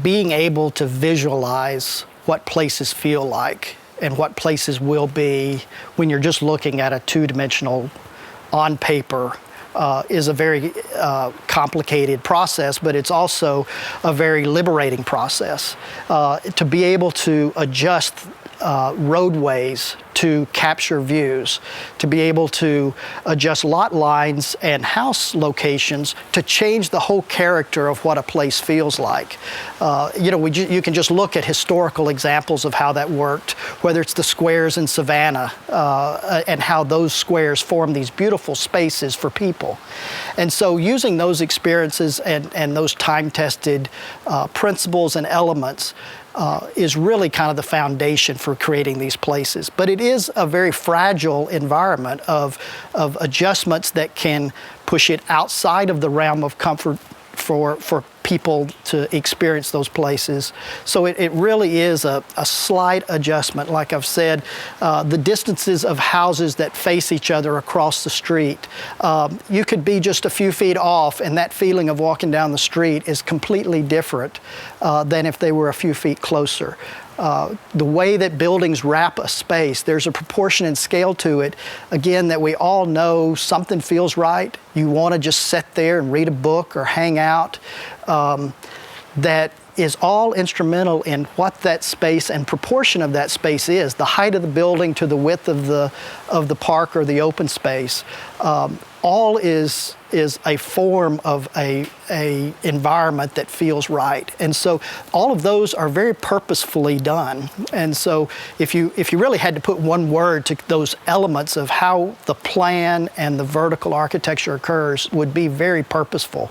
being able to visualize what places feel like and what places will be when you're just looking at a two-dimensional on paper is a very complicated process, but it's also a very liberating process. To be able to adjust roadways to capture views, to be able to adjust lot lines and house locations to change the whole character of what a place feels like. You know, you can just look at historical examples of how that worked, whether it's the squares in Savannah and how those squares form these beautiful spaces for people. And so using those experiences and those time-tested principles and elements is really kind of the foundation for creating these places. But it is a very fragile environment of adjustments that can push it outside of the realm of comfort for people to experience those places. So it really is a slight adjustment. Like I've said, the distances of houses that face each other across the street, you could be just a few feet off, and that feeling of walking down the street is completely different than if they were a few feet closer. The way that buildings wrap a space, there's a proportion and scale to it, again, that we all know something feels right. You want to just sit there and read a book or hang out. That is all instrumental in what that space and proportion of that space is. The height of the building to the width of the park or the open space. All is a form of a environment that feels right. And so all of those are very purposefully done. And so if you really had to put one word to those elements of how the plan and the vertical architecture occurs, would be very purposeful.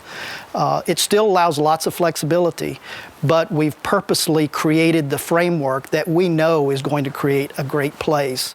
It still allows lots of flexibility, but we've purposely created the framework that we know is going to create a great place.